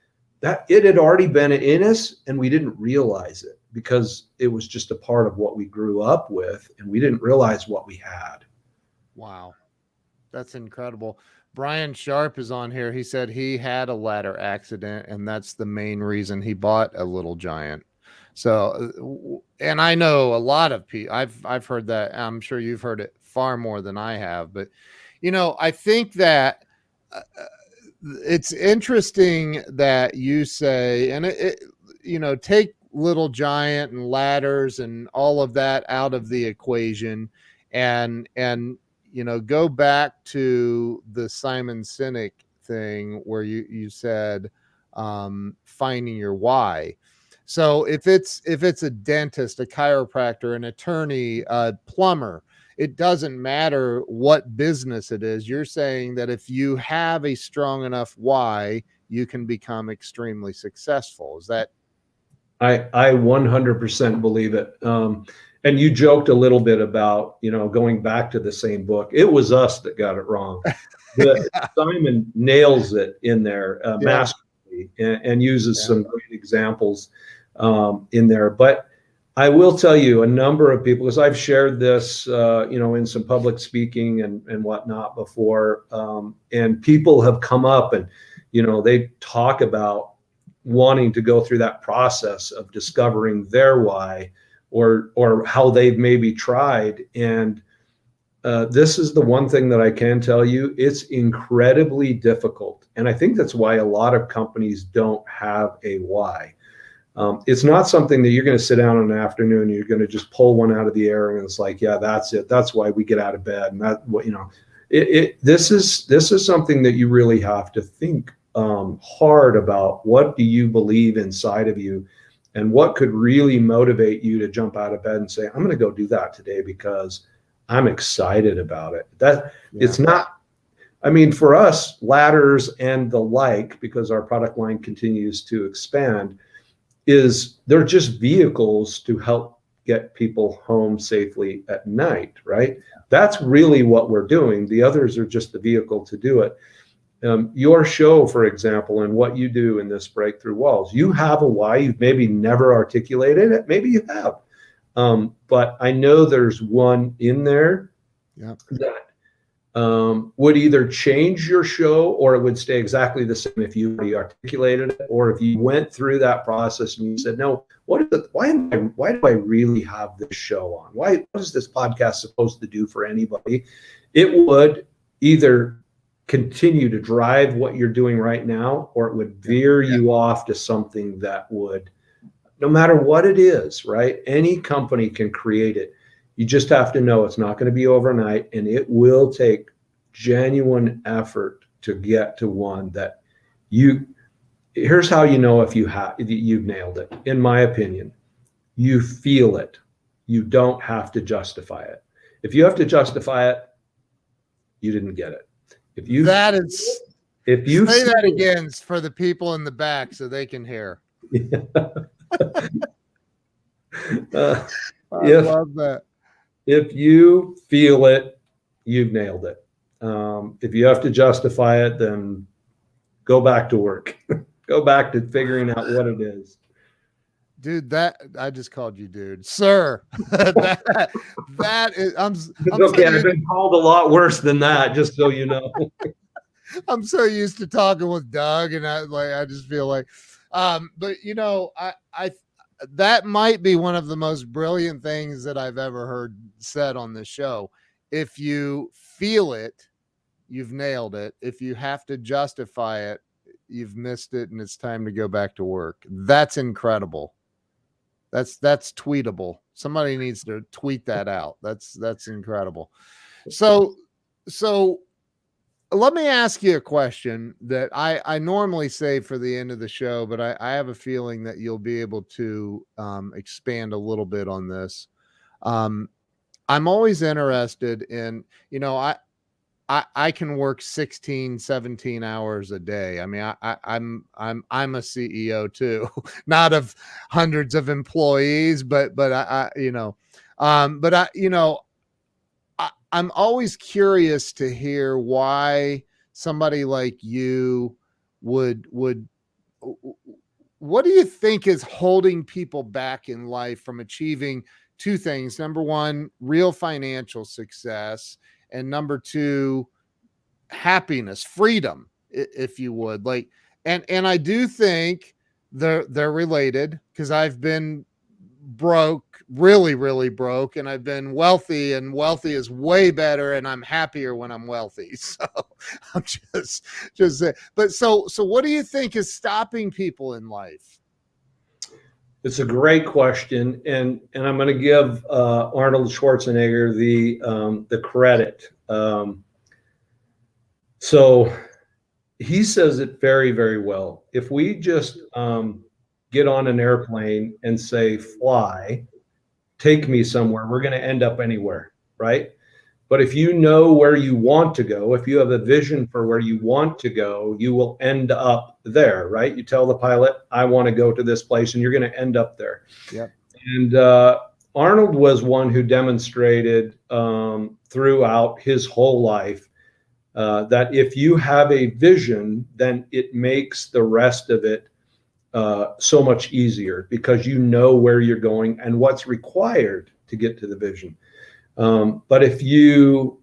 it had already been in us, and we didn't realize it because it was just a part of what we grew up with, and we didn't realize what we had. Wow. That's incredible. Brian Sharp is on here. He said he had a ladder accident, and that's the main reason he bought a Little Giant. So, and I know a lot of people, I've heard that. I'm sure you've heard it far more than I have, but I think that it's interesting that you say, and take Little Giant and ladders and all of that out of the equation, and go back to the Simon Sinek thing where you said finding your why. So if it's a dentist, a chiropractor, an attorney, a plumber, it doesn't matter what business it is. You're saying that if you have a strong enough why, you can become extremely successful. Is that? I 100% believe it. And you joked a little bit about, going back to the same book. It was us that got it wrong. Simon nails it in there masterfully and uses some great examples in there. But I will tell you, a number of people, because I've shared this, in some public speaking and whatnot before, and people have come up and, they talk about wanting to go through that process of discovering their why or how they've maybe tried. And this is the one thing that I can tell you, it's incredibly difficult. And I think that's why a lot of companies don't have a why. It's not something that you're going to sit down in an afternoon and you're going to just pull one out of the air and it's like, yeah, that's it. That's why we get out of bed. And that, this is something that you really have to think hard about. What do you believe inside of you, and what could really motivate you to jump out of bed and say, I'm going to go do that today because I'm excited about it. It's not, for us, ladders and the like, because our product line continues to expand, they're just vehicles to help get people home safely at night, right? That's really what we're doing. The others are just the vehicle to do it. Your show, for example, and what you do in this Breakthrough Walls, you have a why. You've maybe never articulated it. Maybe you have. But I know there's one in there that would either change your show or it would stay exactly the same if you already articulated it, or if you went through that process and you said, no, why do I really have this show on? What is this podcast supposed to do for anybody? It would either continue to drive what you're doing right now, or it would veer you off to something that would, no matter what it is, right? Any company can create it. You just have to know it's not going to be overnight, and it will take genuine effort to get to one that here's how you know if you've nailed it. In my opinion, you feel it. You don't have to justify it. If you have to justify it, you didn't get it. Say that again for the people in the back so they can hear. I love that. If you feel it, you've nailed it. If you have to justify it, then go back to work. Go back to figuring out what it is. Dude, that I just called you dude, sir. that is, I'm okay. I've been called a lot worse than that, just so you know. I'm so used to talking with Doug, and I just feel like, but I that might be one of the most brilliant things that I've ever heard said on this show. If you feel it, you've nailed it. If you have to justify it, you've missed it, and it's time to go back to work. That's incredible. That's tweetable. Somebody needs to tweet that out. That's incredible. So let me ask you a question that I normally save for the end of the show, but I have a feeling that you'll be able to expand a little bit on this. I'm always interested in, I can work 16, 17 hours a day. I'm a CEO too, not of hundreds of employees, but I'm always curious to hear why somebody like you would, what do you think is holding people back in life from achieving two things? Number one, real financial success. And number two, happiness, freedom, if you would. And I do think they're related, because I've been broke, really, really broke, and I've been wealthy, and wealthy is way better, and I'm happier when I'm wealthy. So I'm just but so what do you think is stopping people in life? It's a great question, and I'm going to give Arnold Schwarzenegger the credit. So he says it very, very well. If we just get on an airplane and say, fly, take me somewhere, we're going to end up anywhere, right? But if you know where you want to go, if you have a vision for where you want to go, you will end up there, right? You tell the pilot, I want to go to this place, and you're going to end up there. Yep. And Arnold was one who demonstrated throughout his whole life that if you have a vision, then it makes the rest of it so much easier, because you know where you're going and what's required to get to the vision. But if you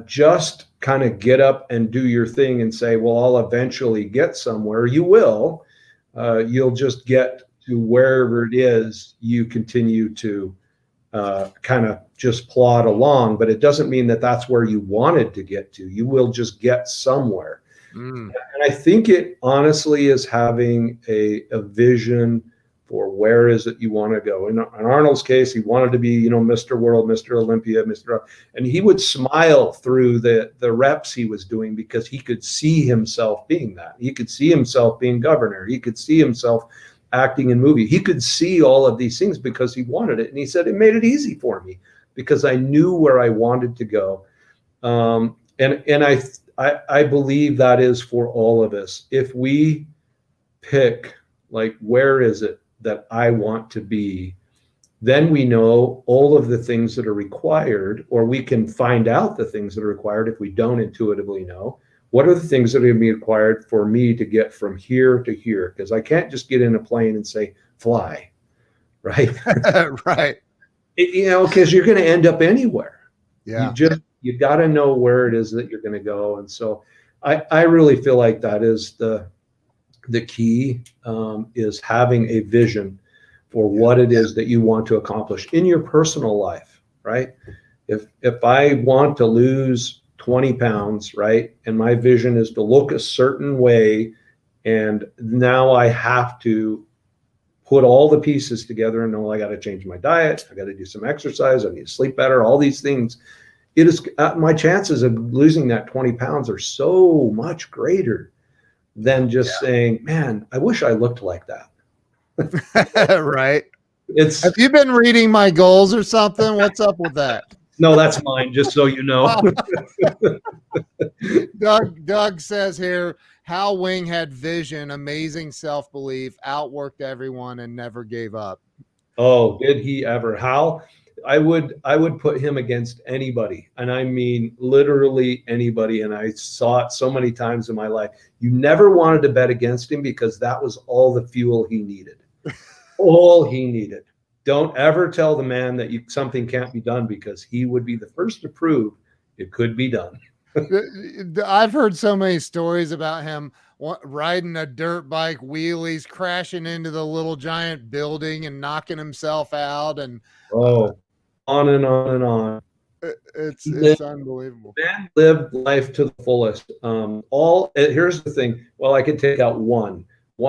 just kind of get up and do your thing and say, well, I'll eventually get somewhere, you will. You'll just get to wherever it is you continue to kind of just plod along. But it doesn't mean that that's where you wanted to get to. You will just get somewhere. And I think it honestly is having a vision for where is it you want to go. In Arnold's case, he wanted to be, Mr. World, Mr. Olympia, and he would smile through the reps he was doing, because he could see himself being that. He could see himself being governor. He could see himself acting in movie. He could see all of these things because he wanted it. And he said, it made it easy for me because I knew where I wanted to go. And I believe that is for all of us. If we pick, like, where is it that I want to be, then we know all of the things that are required, or we can find out the things that are required if we don't intuitively know. What are the things that are going to be required for me to get from here to here? Because I can't just get in a plane and say, fly, right? Right. Because you're going to end up anywhere. Yeah. You got to know where it is that you're going to go. And so I really feel like that is the key, is having a vision for what it is that you want to accomplish in your personal life, right? If I want to lose 20 pounds, right, and my vision is to look a certain way, and now I have to put all the pieces together and know I got to change my diet, I got to do some exercise, I need to sleep better, all these things. It is my chances of losing that 20 pounds are so much greater than just saying, man, I wish I looked like that. Right. Have you been reading my goals or something? What's up with that? No, that's mine, just so you know. Doug says here, Hal Wing had vision, amazing self-belief, outworked everyone, and never gave up. Oh, did he ever? Hal, I would put him against anybody. And I mean, literally anybody. And I saw it so many times in my life. You never wanted to bet against him, because that was all the fuel he needed. All he needed. Don't ever tell the man that something can't be done, because he would be the first to prove it could be done. I've heard so many stories about him riding a dirt bike, wheelies, crashing into the Little Giant building and knocking himself out. And on and on and on. It's unbelievable. Man lived life to the fullest. Here's the thing. Well, I could take out one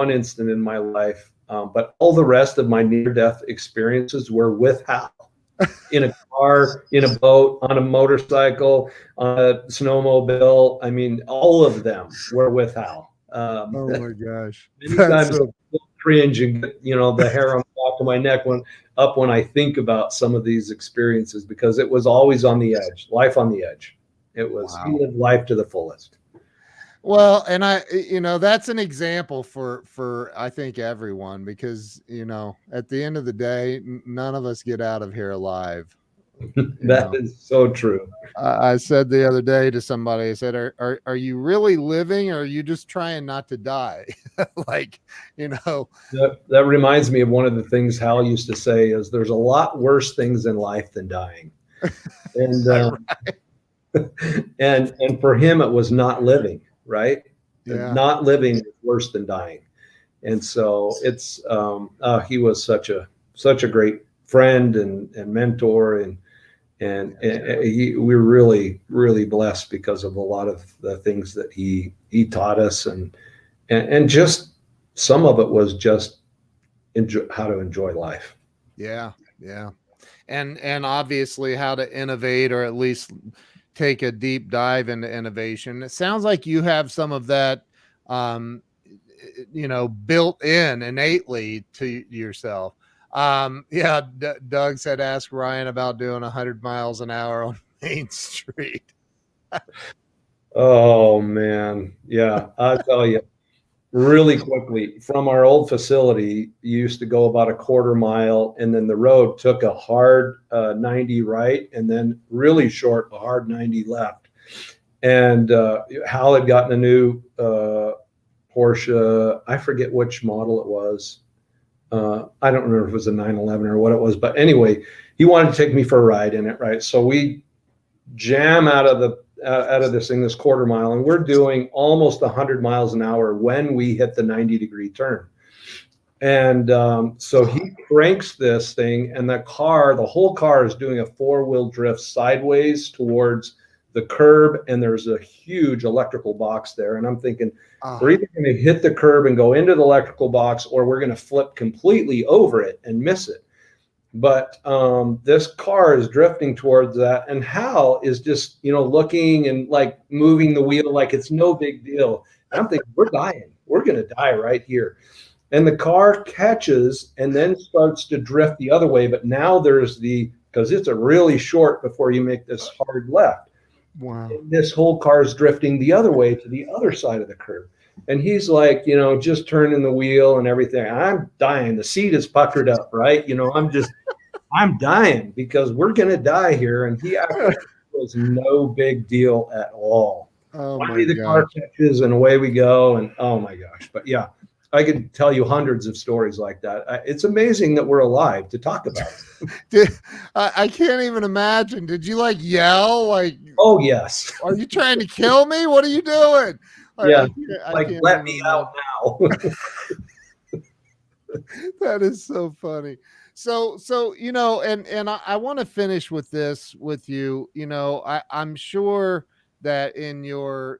instant in my life, but all the rest of my near-death experiences were with Hal. In a car, in a boat, on a motorcycle, on a snowmobile. I mean, all of them were with Hal. Oh my gosh! Many times I cringe and get, the hair on the back of my neck when I think about some of these experiences, because it was always on the edge, life on the edge. It was He lived life to the fullest. Well, and that's an example for I think everyone, because at the end of the day, none of us get out of here alive. That is so true. I said the other day to somebody, I said, are you really living, or are you just trying not to die? That reminds me of one of the things Hal used to say is, there's a lot worse things in life than dying. And and for him, it was not living. Right? Yeah. Not living is worse than dying. And so it's he was such such a great friend and mentor, and we're really, really blessed because of a lot of the things that he taught us, and just some of it was just how to enjoy life. Yeah. And obviously how to innovate, or at least take a deep dive into innovation. It sounds like you have some of that, built in innately to yourself. Yeah. Doug said, ask Ryan about doing 100 miles an hour on Main Street. Oh man. Yeah. I'll tell you really quickly, from our old facility, you used to go about a quarter mile, and then the road took a hard 90 right, and then really short, a hard 90 left. And Hal had gotten a new Porsche. I forget which model it was. I don't remember if it was a 911 or what it was, but anyway, he wanted to take me for a ride in it, right? So we jam out of this thing, this quarter mile, and we're doing almost 100 miles an hour when we hit the 90-degree turn. And so he cranks this thing, and the whole car is doing a four-wheel drift sideways towards the curb, and there's a huge electrical box there. And I'm thinking, we're either going to hit the curb and go into the electrical box, or we're going to flip completely over it and miss it. But this car is drifting towards that, and Hal is just, looking and like moving the wheel like it's no big deal. And I'm thinking, we're dying. We're going to die right here. And the car catches and then starts to drift the other way. But now because it's a really short before you make this hard left. Wow. And this whole car is drifting the other way to the other side of the curb. And he's like, just turning the wheel and everything. I'm dying. The seat is puckered up, right? I'm dying because we're going to die here. And he actually was no big deal at all. Oh, Finally, the car catches and away we go. And oh my gosh. But yeah, I could tell you hundreds of stories like that. It's amazing that we're alive to talk about it. I can't even imagine. Did you yell? Oh, yes. Are you trying to kill me? What are you doing? Yeah. Let me out now. That is so funny. So, and I want to finish with this with you. I'm sure that in your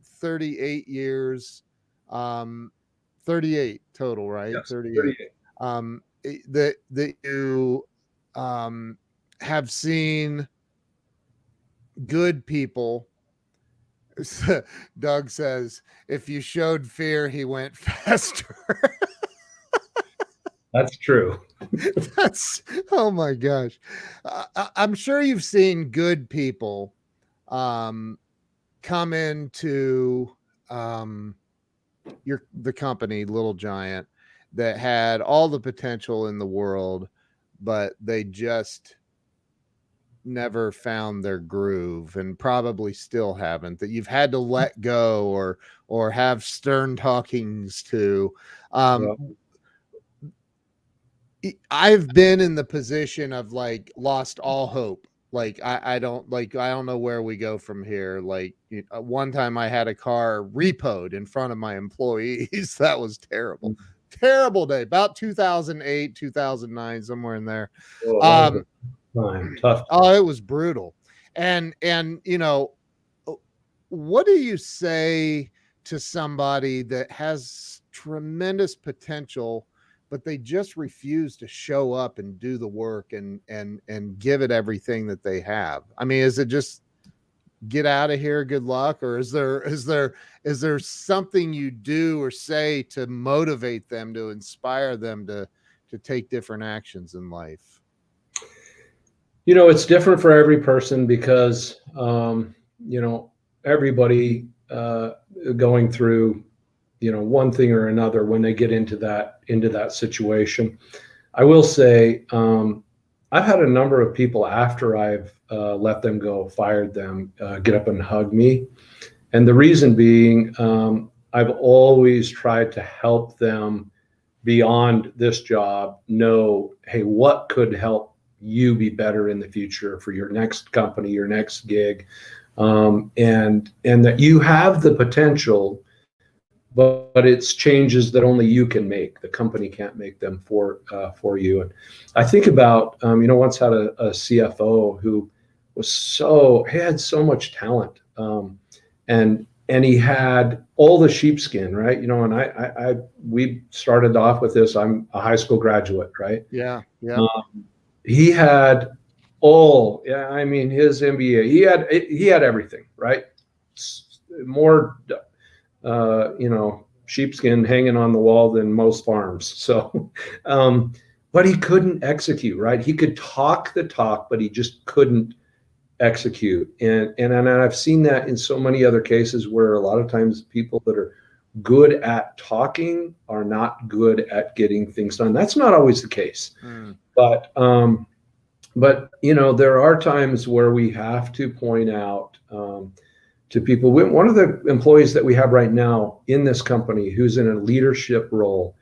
38 years, 38 total, right? Yes, 38. That you have seen good people. Doug says, if you showed fear, he went faster. That's true. Oh my gosh. I'm sure you've seen good people come into the company, Little Giant, that had all the potential in the world, but they just never found their groove, and probably still haven't, that you've had to let go or have stern talkings to. I've been in the position of lost all hope. I don't know where we go from here. One time I had a car repoed in front of my employees. That was terrible. Terrible day. About 2008, 2009, somewhere in there. Tough. Oh, it was brutal. And what do you say to somebody that has tremendous potential, but they just refuse to show up and do the work and give it everything that they have? I mean, is it just get out of here, good luck, or is there something you do or say to motivate them, to inspire them to take different actions in life? It's different for every person because everybody going through one thing or another when they get into that situation. I will say I've had a number of people after I've let them go, fired them, get up and hug me. And the reason being, I've always tried to help them beyond this job know, hey, what could help you be better in the future for your next company, your next gig, and that you have the potential but it's changes that only you can make. The company can't make them for you. And I think about, once had a CFO who he had so much talent, and he had all the sheepskin, right? And we started off with this. I'm a high school graduate, right? Yeah. He had his MBA. He had everything, right? More, sheepskin hanging on the wall than most farms. So, but he couldn't execute, right? He could talk the talk, but he just couldn't execute. And I've seen that in so many other cases where a lot of times people that are good at talking are not good at getting things done. That's not always the case. But there are times where we have to point out to people. One of the employees that we have right now in this company who's in a leadership role,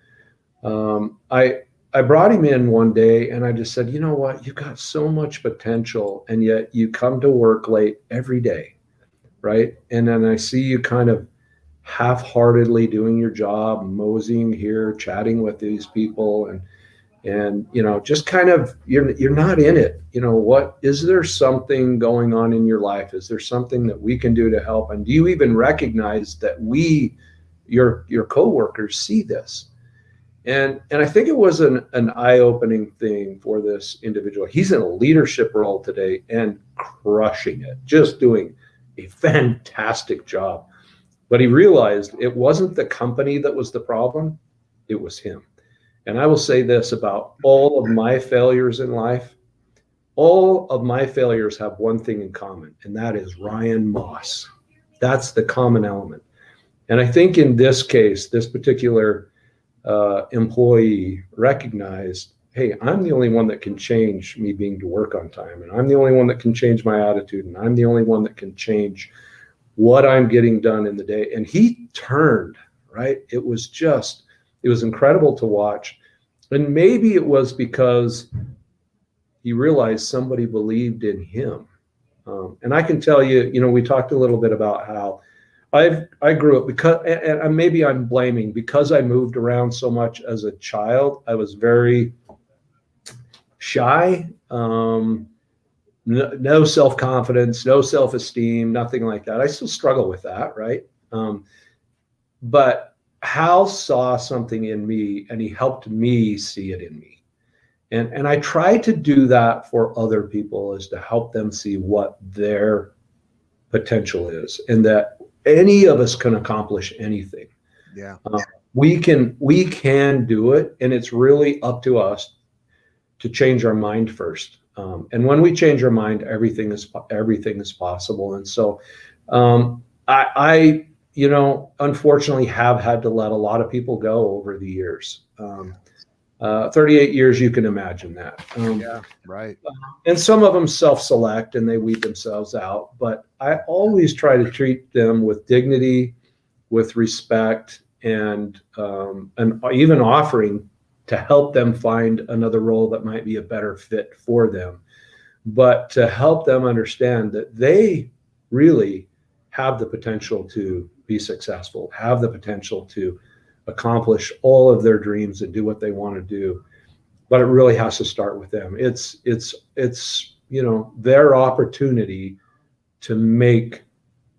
I brought him in one day and I just said, you know what, you've got so much potential and yet you come to work late every day, right? And then I see you kind of half-heartedly doing your job, moseying here, chatting with these people, and just kind of, you're not in it. Is there something going on in your life? Is there something that we can do to help? And do you even recognize that your coworkers see this? And I think it was an eye-opening thing for this individual. He's in a leadership role today and crushing it, just doing a fantastic job. But he realized it wasn't the company that was the problem, it was him. And I will say this about all of my failures in life. All of my failures have one thing in common, and that is Ryan Moss. That's the common element. And I think in this case, this particular employee recognized, hey, I'm the only one that can change me being to work on time. And I'm the only one that can change my attitude. And I'm the only one that can change what I'm getting done in the day. And he turned, right? It was incredible to watch. And maybe it was because he realized somebody believed in him. And I can tell you, we talked a little bit about how I grew up because, and maybe I'm blaming, because I moved around so much as a child. I was very shy, no self-confidence, no self-esteem, nothing like that. I still struggle with that, right? But Hal saw something in me and he helped me see it in me. And I try to do that for other people, is to help them see what their potential is, and that any of us can accomplish anything. Yeah. We can do it. And it's really up to us to change our mind first. And when we change our mind, everything is possible. And so I unfortunately have had to let a lot of people go over the years. 38 years, you can imagine that. Yeah, right. And some of them self-select and they weed themselves out. But I always try to treat them with dignity, with respect, and even offering to help them find another role that might be a better fit for them. But to help them understand that they really have the potential to be successful, have the potential to accomplish all of their dreams and do what they want to do. But it really has to start with them. It's their opportunity to make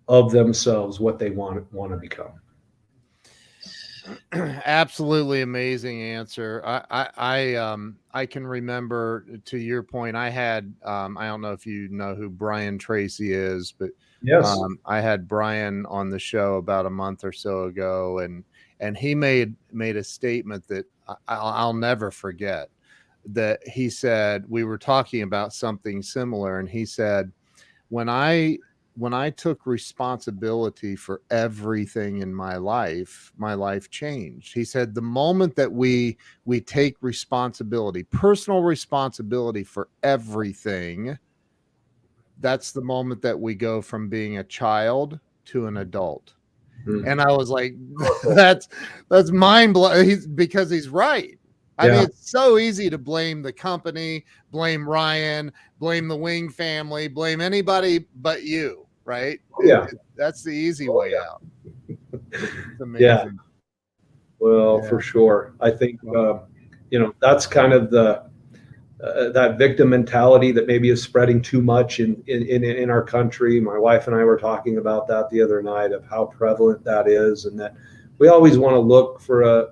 of themselves what they want to become. Absolutely amazing answer. I can remember, to your point, I had I don't know if you know who Brian Tracy is, but yes, I had Brian on the show about a month or so ago, and he made a statement that I'll never forget. That he said, we were talking about something similar, and he said, when I took responsibility for everything in my life changed. He said, the moment that we take responsibility, personal responsibility for everything, that's the moment that we go from being a child to an adult. And I was like, that's mind blowing, because he's right. I mean, it's so easy to blame the company, blame Ryan, blame the Wing family, blame anybody but you, right? Yeah. That's the easy way out. It's Yeah. amazing. Well, Yeah. for sure. I think, that's kind of that victim mentality that maybe is spreading too much in our country. My wife and I were talking about that the other night, of how prevalent that is, and that we always want to look for a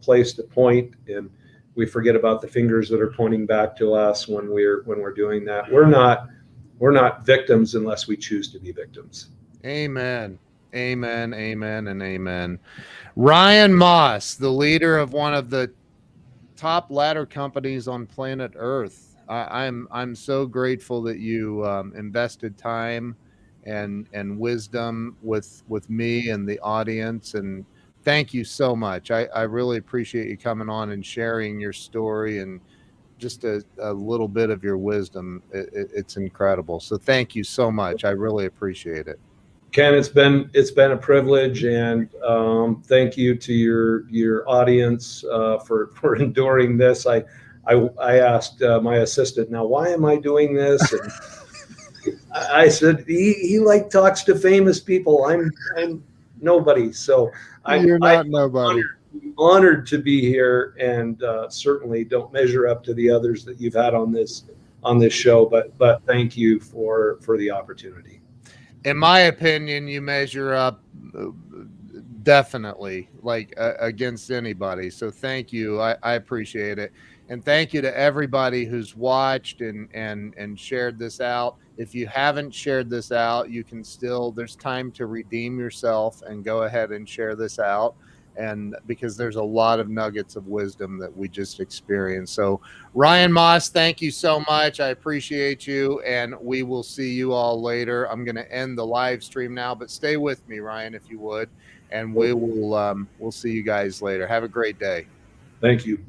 place to point, and we forget about the fingers that are pointing back to us when we're doing that. We're not victims unless we choose to be victims. Amen. Amen. Amen. And amen. Ryan Moss, the leader of one of the top ladder companies on planet Earth. I'm so grateful that you invested time and wisdom with me and the audience, and thank you so much. I really appreciate you coming on and sharing your story and just a little bit of your wisdom. It's incredible. So thank you so much. I really appreciate it. Ken, it's been a privilege, and thank you to your audience for enduring this. I asked my assistant, now why am I doing this? And I said he like talks to famous people. I'm nobody, so You're I'm not nobody. honored to be here, and certainly don't measure up to the others that you've had on this show. But thank you for the opportunity. In my opinion, you measure up definitely, like against anybody. So thank you. I appreciate it. And thank you to everybody who's watched and shared this out. If you haven't shared this out, you can still, there's time to redeem yourself and go ahead and share this out. And because there's a lot of nuggets of wisdom that we just experienced. So Ryan Moss, thank you so much. I appreciate you, and we will see you all later. I'm going to end the live stream now, but stay with me, Ryan, if you would, and we'll see you guys later. Have a great day. Thank you.